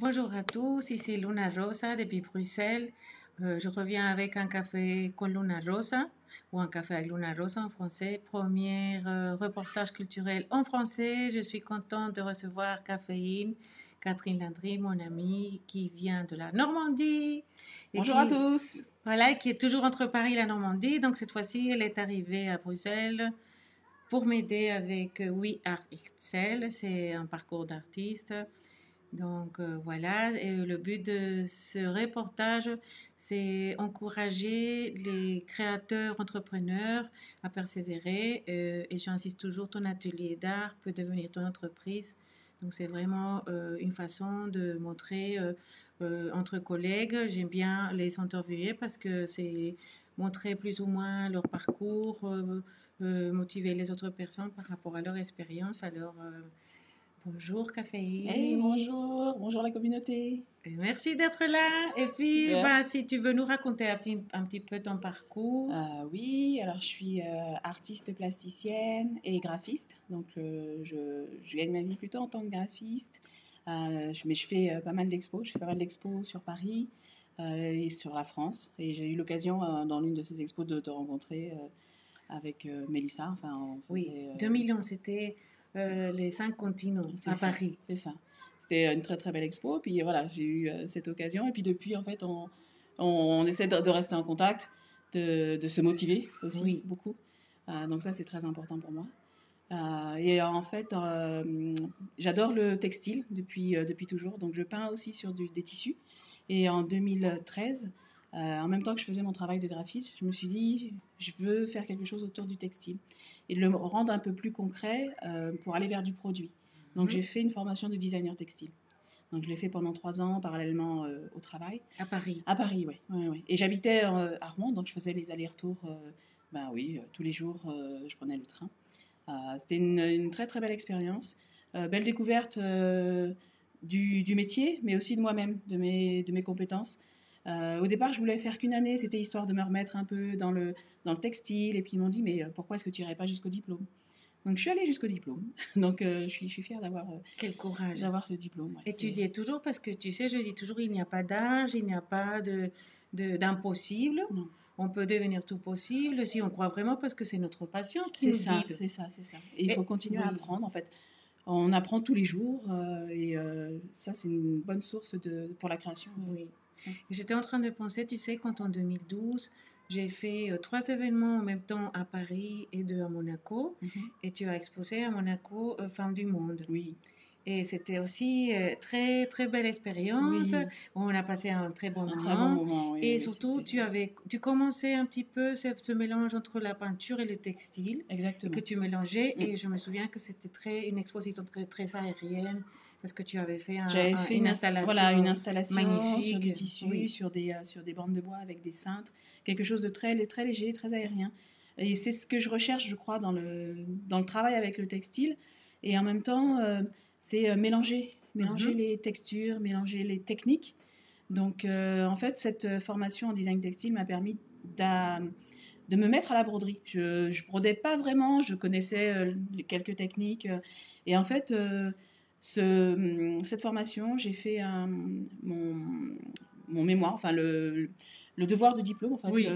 Bonjour à tous, ici Luna Rosa depuis Bruxelles. Je reviens avec un café con Luna Rosa ou un café avec Luna Rosa en français. Premier reportage culturel en français. Je suis contente de recevoir Caféine, Catherine Landry, mon amie qui vient de la Normandie et Bonjour à qui, tous. voilà, qui est toujours entre Paris et la Normandie. Donc cette fois-ci, elle est arrivée à Bruxelles pour m'aider avec We Art Excel. C'est un parcours d'artiste. Donc voilà, et le but de ce reportage, c'est encourager les créateurs, entrepreneurs à persévérer. Et j'insiste toujours, ton atelier d'art peut devenir ton entreprise. Donc c'est vraiment une façon de montrer entre collègues. J'aime bien les interviewer parce que c'est montrer plus ou moins leur parcours, motiver les autres personnes par rapport à leur expérience. Alors bonjour Hey, Caféine. bonjour la communauté. Et merci d'être là. Et puis, Super. bah, si tu veux nous raconter un petit peu ton parcours. Oui, alors je suis artiste plasticienne et graphiste, donc je gagne ma vie plutôt en tant que graphiste. Mais je fais pas mal d'expos. Je fais pas mal d'expos sur Paris et sur la France. Et j'ai eu l'occasion dans l'une de ces expos de te rencontrer avec Mélissa. Enfin, on Oui, faisait. 2011, c'était les 5 continents C'est à ça, Paris. c'est ça. C'était une très très belle expo. Puis voilà, j'ai eu cette occasion. Et puis depuis, en fait, on essaie de rester en contact, de se motiver aussi Oui. beaucoup. Donc ça, c'est très important pour moi. Et en fait, j'adore le textile depuis toujours. Donc je peins aussi sur des tissus. Et en 2013, en même temps que je faisais mon travail de graphiste, je me suis dit, je veux faire quelque chose autour du textile et de le rendre un peu plus concret pour aller vers du produit. Donc j'ai fait une formation de designer textile. Donc je l'ai fait pendant 3 ans parallèlement au travail. À Paris. À Paris, oui. Ouais, ouais. Et j'habitais à Rouen, donc je faisais les allers-retours. Ben oui, tous les jours, je prenais le train. C'était une très très belle expérience. Belle découverte du métier, mais aussi de moi-même, de mes compétences. Au départ, je voulais faire qu'une année, c'était histoire de me remettre un peu dans le textile. Et puis ils m'ont dit, mais pourquoi est-ce que tu n'irais pas jusqu'au diplôme? Donc je suis allée jusqu'au diplôme. Donc je suis fière Quel courage. d'avoir ce diplôme. Ouais, Étudier toujours parce que tu sais, je dis toujours, il n'y a pas d'âge, il n'y a pas d'impossible. Non. On peut devenir tout possible si on croit vraiment parce que c'est notre passion qui C'est nous ça, guide. c'est ça, c'est ça. Et il faut Et continuer à oui. apprendre, en fait. On apprend tous les jours et ça, c'est une bonne source pour la création, en Oui. fait. J'étais en train de penser, tu sais, quand en 2012, j'ai fait 3 événements en même temps à Paris et deux à Monaco, Mhm. et tu as exposé à Monaco Femmes du Monde. Oui, Et c'était aussi très très belle expérience. oui, On a passé un très bon un très bon moment. moment, oui, Et oui, surtout, c'était tu commençais un petit peu ce mélange entre la peinture et le textile, et que exactement. tu mélangeais. Mm. Et je me souviens que c'était une exposition très, très aérienne, parce que tu avais fait J'avais fait une voilà, une installation installation sur du magnifique. tissu, Oui. sur des bandes de bois avec des cintres, quelque chose de très, très léger, très aérien. Et c'est ce que je recherche, je crois, dans le travail avec le textile. Et en même temps, c'est mélanger Mhm. les textures, mélanger les techniques. Donc, en fait, cette formation en design textile m'a permis de me mettre à la broderie. Je ne brodais pas vraiment, je connaissais quelques techniques. Et en fait, cette formation, j'ai fait mon mémoire, enfin le devoir de diplôme en fait, Oui.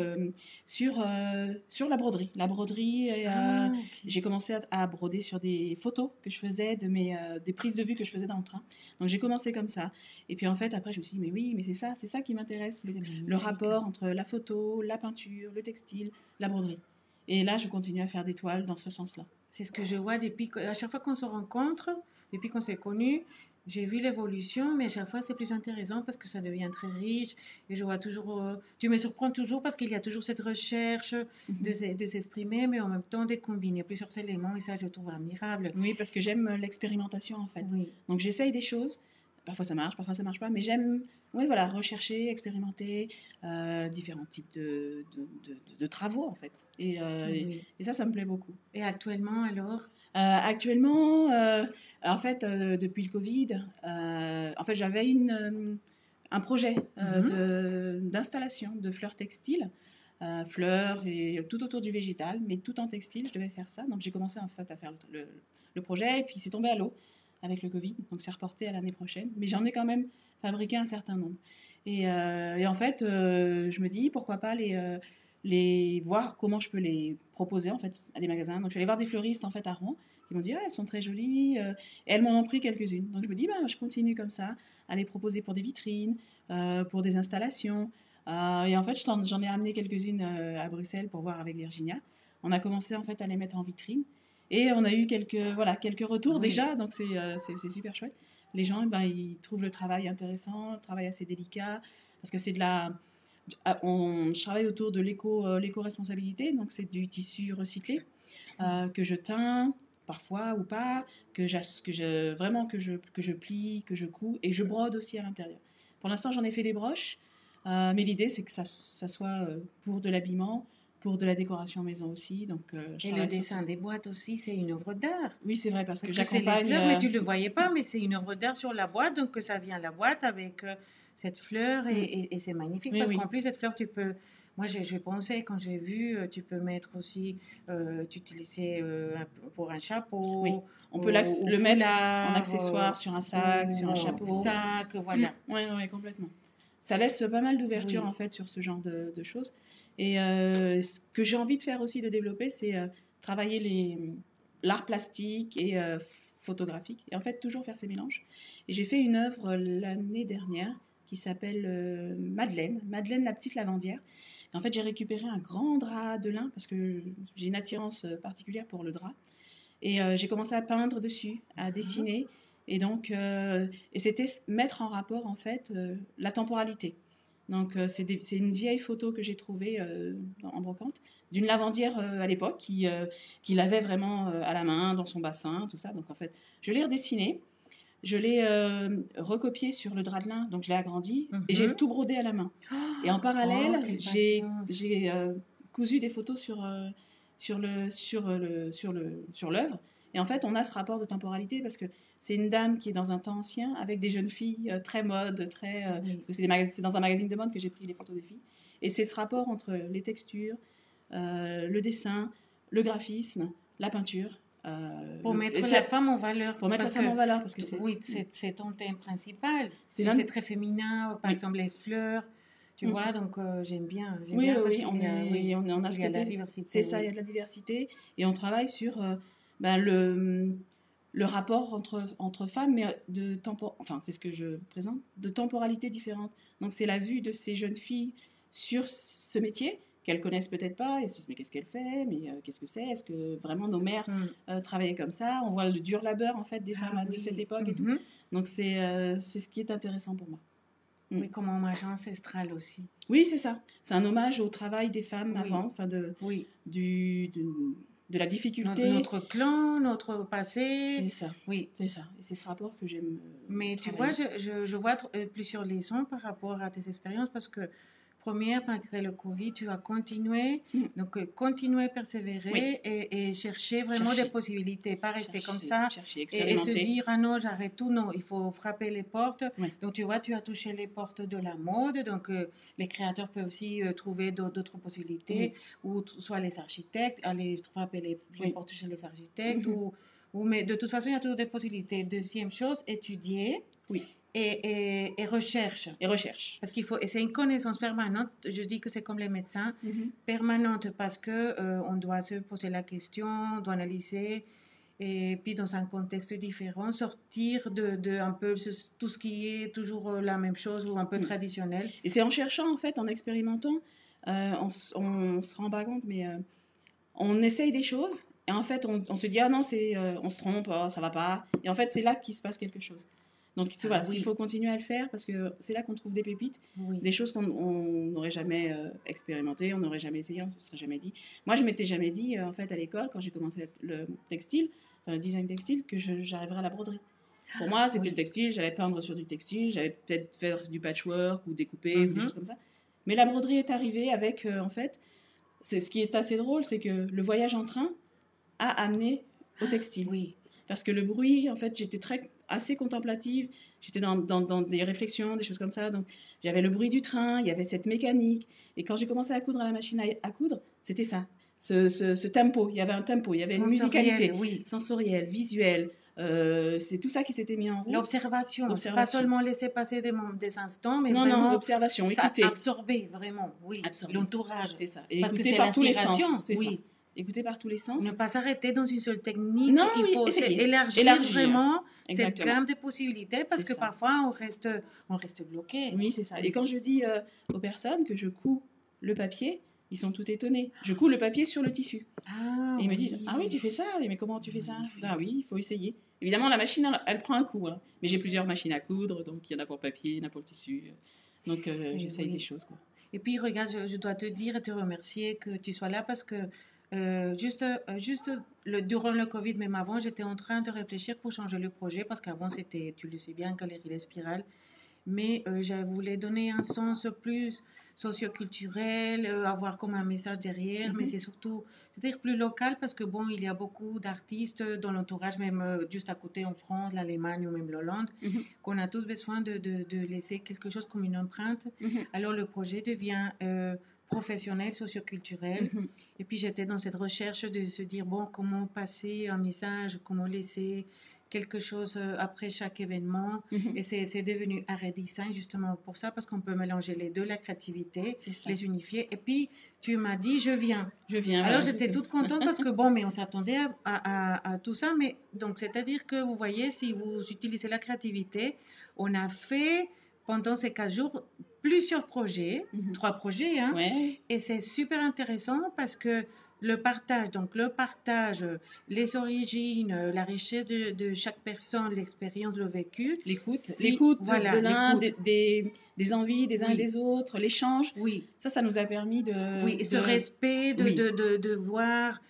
sur la broderie. La broderie, et, Ah, ok. j'ai commencé à broder sur des photos que je faisais des prises de vue que je faisais dans le train. Donc j'ai commencé comme ça. Et puis en fait, après, je me suis dit, mais oui, mais c'est ça qui m'intéresse, C'est le magnifique. rapport entre la photo, la peinture, le textile, la broderie. Et là, je continue à faire des toiles dans ce sens-là. C'est ce que je vois à chaque fois qu'on se rencontre, depuis qu'on s'est connus, j'ai vu l'évolution, mais à chaque fois c'est plus intéressant parce que ça devient très riche. Et je vois toujours, tu me surprends toujours parce qu'il y a toujours cette recherche Mhm. de s'exprimer, mais en même temps de combiner plusieurs éléments, et ça je trouve admirable. Oui, parce que j'aime l'expérimentation en fait. Oui, Donc j'essaye des choses. Parfois ça marche pas, mais j'aime, oui, voilà, rechercher, expérimenter différents types de travaux en fait. oui. Et ça me plaît beaucoup. Et actuellement alors? Actuellement, en fait, depuis le Covid, en fait, j'avais un projet Mhm. d'installation de fleurs textiles, fleurs et tout autour du végétal, mais tout en textile. Je devais faire ça, donc j'ai commencé en fait à faire le projet et puis c'est tombé à l'eau. avec le Covid, donc c'est reporté à l'année prochaine. Mais j'en ai quand même fabriqué un certain nombre. Et en fait, je me dis pourquoi pas les voir comment je peux les proposer en fait à des magasins. Donc je suis allée voir des fleuristes en fait à Rouen qui m'ont dit elles sont très jolies et elles m'en ont pris quelques-unes. Donc je me dis je continue comme ça à les proposer pour des vitrines, pour des installations. Et en fait j'en ai amené quelques-unes à Bruxelles pour voir avec Virginia. On a commencé en fait à les mettre en vitrine et on a eu quelques retours déjà, donc c'est super chouette. Les gens ils trouvent le travail intéressant, le travail assez délicat parce que c'est je travaille autour de l'éco-responsabilité, donc c'est du tissu recyclé que je teins parfois ou pas, que je plie, que je couds et je brode aussi à l'intérieur. Pour l'instant, j'en ai fait des broches, mais l'idée c'est que ça soit pour de l'habillement, pour de la décoration maison aussi. Donc, et le dessin des boîtes aussi, c'est une œuvre d'art. Oui, c'est vrai parce que c'est les fleurs, mais tu le voyais pas, mais c'est une œuvre d'art sur la boîte, donc ça vient la boîte avec cette fleur et c'est magnifique parce qu'en plus cette fleur tu peux. Moi, j'ai pensé, quand j'ai vu, tu peux mettre aussi, tu utiliser pour un chapeau. Oui, on peut le mettre en accessoire sur un sac, sur un chapeau. Sac, voilà. Oui, complètement. Ça laisse pas mal d'ouverture en fait sur ce genre de choses. Et ce que j'ai envie de faire aussi, de développer, c'est travailler l'art plastique et photographique. Et en fait, toujours faire ces mélanges. Et j'ai fait une œuvre l'année dernière qui s'appelle Madeleine la petite lavandière. Et en fait, j'ai récupéré un grand drap de lin parce que j'ai une attirance particulière pour le drap. Et j'ai commencé à peindre dessus, à dessiner. Et donc, et c'était mettre en rapport en fait la temporalité. Donc, c'est une vieille photo que j'ai trouvée en brocante d'une lavandière à l'époque qui l'avait vraiment à la main, dans son bassin, tout ça. Donc, en fait, je l'ai redessiné, je l'ai recopié sur le drap de lin, donc je l'ai agrandi et j'ai tout brodé à la main. Et en parallèle, j'ai cousu des photos sur l'œuvre. Et en fait, on a ce rapport de temporalité parce que c'est une dame qui est dans un temps ancien avec des jeunes filles très mode, parce que c'est dans un magazine de mode que j'ai pris les photos des filles. Et c'est ce rapport entre les textures, le dessin, le graphisme, la peinture. Pour mettre la femme en valeur. Pour mettre la femme en valeur. Parce que oui, c'est ton thème principal. C'est très féminin, par exemple les fleurs. Tu vois, donc j'aime bien. Oui, on a ce côté. La diversité. C'est ça, il y a de la diversité. Et on travaille sur le rapport entre femmes, mais c'est ce que je présente, de temporalités différentes. Donc c'est la vue de ces jeunes filles sur ce métier qu'elles connaissent peut-être pas, et se disent mais qu'est-ce qu'elle fait, mais qu'est-ce que c'est, est-ce que vraiment nos mères travaillaient comme ça, on voit le dur labeur en fait des femmes de cette époque et tout. Donc c'est ce qui est intéressant pour moi. Oui, comme un hommage ancestral aussi. Oui, c'est ça. C'est un hommage au travail des femmes avant, de la difficulté. Notre clan, notre passé. C'est ça. Oui, c'est ça. Et c'est ce rapport que j'aime. Mais tu vois, je vois plusieurs leçons par rapport à tes expériences parce que première, malgré le Covid, tu as continué, donc continuer, persévérer et chercher vraiment des possibilités, pas rester comme ça et se dire ah non, j'arrête tout, non, il faut frapper les portes. Donc tu vois, tu as touché les portes de la mode, donc les créateurs peuvent aussi trouver d'autres possibilités, ou soit les architectes, aller frapper les portes chez les architectes, mais de toute façon, il y a toujours des possibilités. Deuxième chose, étudier. Oui. Et recherche. Et recherche. Parce et c'est une connaissance permanente. Je dis que c'est comme les médecins, permanente parce que on doit se poser la question, on doit analyser, et puis dans un contexte différent, sortir de un peu tout ce qui est toujours la même chose ou un peu traditionnel. Et c'est en cherchant en fait, en expérimentant, on se rend pas compte, mais on essaye des choses et en fait on se dit ah non on se trompe, ça va pas. Et en fait c'est là qu'il se passe quelque chose. Donc voilà, il faut continuer à le faire parce que c'est là qu'on trouve des pépites, des choses qu'on n'aurait jamais expérimentées, on n'aurait jamais essayé, on ne se serait jamais dit. Moi, je m'étais jamais dit, en fait, à l'école, quand j'ai commencé le textile, le design textile, que j'arriverais à la broderie. Pour moi, c'était le textile, j'allais peindre sur du textile, j'allais peut-être faire du patchwork ou découper, ou des choses comme ça. Mais la broderie est arrivée avec, en fait, ce qui est assez drôle, c'est que le voyage en train a amené au textile. Oui. Parce que le bruit, en fait, j'étais assez contemplative, j'étais dans des réflexions, des choses comme ça, donc j'avais le bruit du train, il y avait cette mécanique, et quand j'ai commencé à coudre à la machine à coudre, c'était ça, ce tempo, il y avait un tempo, il y avait une musicalité, sensorielle, visuelle, C'est tout ça qui s'était mis en route. L'observation, c'est pas seulement laisser passer des instants, mais non, vraiment l'observation, écouter. Absorber vraiment, oui, l'entourage. C'est ça. Et parce que écouter c'est par tous les sens. l'inspiration, oui. Écouter par tous les sens. Ne pas s'arrêter dans une seule technique. Non, il faut élargir vraiment cette gamme de possibilités parce que parfois on reste bloqué. Oui, c'est ça. Et quand je dis aux personnes que je couds le papier, ils sont tout étonnés. Je couds le papier sur le tissu. Et ils me disent, ah oui, tu fais ça, mais comment tu fais ça? Ben oui, il faut essayer. Évidemment, la machine, elle prend un coup. Hein. Mais j'ai plusieurs machines à coudre, donc il y en a pour le papier, il y en a pour le tissu. Donc j'essaye des choses. Quoi. Et puis regarde, je dois te dire et te remercier que tu sois là parce que durant le Covid, même avant, j'étais en train de réfléchir pour changer le projet parce qu'avant, c'était, tu le sais bien, Galerie Les Spirales. Mais je voulais donner un sens plus socioculturel, avoir comme un message derrière, mais c'est surtout, c'est-à-dire plus local parce que bon, il y a beaucoup d'artistes dans l'entourage, même juste à côté en France, l'Allemagne ou même l'Hollande, qu'on a tous besoin de laisser quelque chose comme une empreinte. Alors le projet devient professionnel, socioculturel. Et puis j'étais dans cette recherche de se dire, bon, comment passer un message, comment laisser quelque chose après chaque événement. Et c'est devenu Art et Design justement pour ça, parce qu'on peut mélanger les deux, la créativité, les unifier. Et puis, tu m'as dit, je viens. Alors, j'étais toute contente parce que, bon, mais on s'attendait à tout ça. Mais donc, c'est-à-dire que, vous voyez, si vous utilisez la créativité, on a fait, pendant ces 4 jours, plusieurs projets, 3 projets, hein. Et c'est super intéressant parce que le partage, les origines, la richesse de chaque personne, l'expérience, le vécu. L'écoute voilà, de l'un, des envies des uns et des autres, l'échange. Ça nous a permis de... Oui, et ce respect, de voir...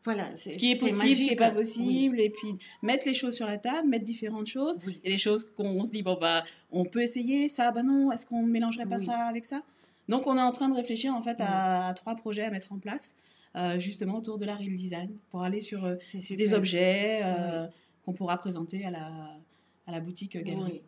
Voilà, ce qui est possible, ce qui n'est pas possible, et puis mettre les choses sur la table, mettre différentes choses, et les choses qu'on se dit, bon, bah, on peut essayer ça, bah non, est-ce qu'on ne mélangerait pas ça avec ça? Donc, on est en train de réfléchir, en fait, à 3 projets à mettre en place, justement autour de l'art et le design, pour aller sur des objets qu'on pourra présenter à la boutique galerie.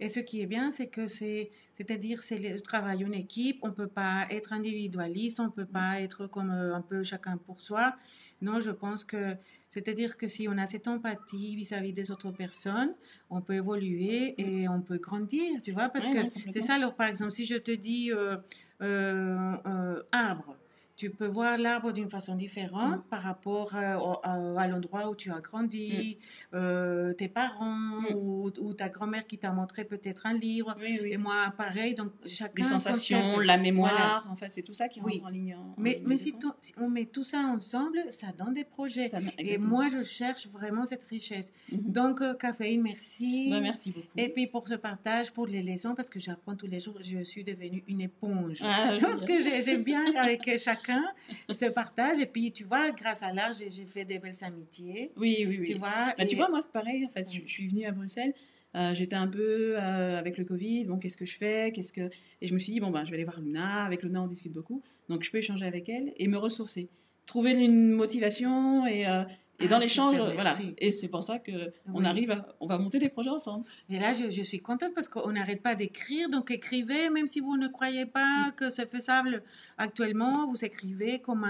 Et ce qui est bien, c'est que c'est-à-dire c'est le travail en équipe, on ne peut pas être individualiste, on ne peut pas être comme un peu chacun pour soi. Non, je pense que, c'est-à-dire que si on a cette empathie vis-à-vis des autres personnes, on peut évoluer et on peut grandir, tu vois, parce que c'est ça. Alors, par exemple, si je te dis arbre, tu peux voir l'arbre d'une façon différente par rapport à l'endroit où tu as grandi, tes parents ou ta grand-mère qui t'a montré peut-être un livre. Et moi, pareil. Donc, chacun les sensations, la mémoire, en fait, c'est tout ça qui rentre en ligne. Mais si on met tout ça ensemble, ça donne des projets. Et moi, je cherche vraiment cette richesse. Donc, Caféine, merci. Merci beaucoup. Et puis, pour ce partage, pour les leçons, parce que j'apprends tous les jours, je suis devenue une éponge. Parce que j'aime bien avec chacun se partage, et puis tu vois, grâce à l'art, j'ai fait des belles amitiés. Tu vois, tu vois, moi c'est pareil en fait. Je suis venue à Bruxelles, j'étais un peu avec le Covid, bon, qu'est-ce que je fais, et je me suis dit, bon ben je vais aller voir Luna. Avec Luna on discute beaucoup, donc je peux échanger avec elle et me ressourcer, trouver une motivation et dans l'échange, voilà. Et c'est pour ça que on va monter des projets ensemble. Et là, je suis contente parce qu'on n'arrête pas d'écrire. Donc, écrivez, même si vous ne croyez pas que c'est faisable actuellement, vous écrivez comme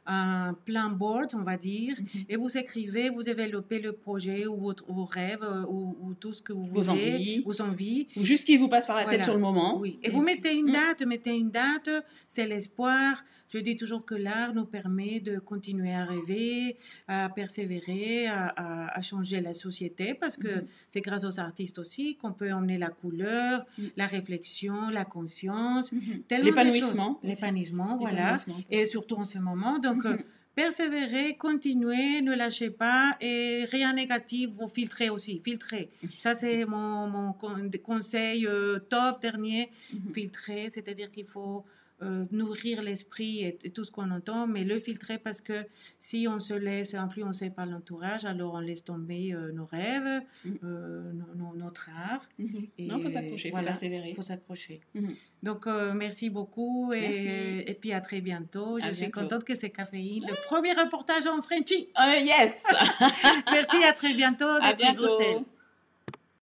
un plan board, on va dire, et vous écrivez, vous développez le projet ou vos rêves ou tout ce que vous voulez, vos envies. Ou juste ce qui vous passe par la tête sur le moment. Et vous mettez une date, c'est l'espoir. Je dis toujours que l'art nous permet de continuer à rêver, à persévérer, à changer la société, parce que c'est grâce aux artistes aussi qu'on peut emmener la couleur, la réflexion, la conscience, l'épanouissement, voilà, et surtout en ce moment. Donc, persévérer, continuer, ne lâchez pas, et rien négatif, vous filtrez aussi, filtrez. Ça, c'est mon conseil top, dernier, filtrer, c'est-à-dire qu'il faut nourrir l'esprit et tout ce qu'on entend, mais le filtrer, parce que si on se laisse influencer par l'entourage, alors on laisse tomber nos rêves, notre art. Non, il faut s'accrocher, il faut persévérer. Il faut s'accrocher. Donc, merci beaucoup et puis à très bientôt. Je suis contente que c'est Caféine, le premier reportage en Frenchie. Yes. Merci, à très bientôt. À bientôt. Bruxelles.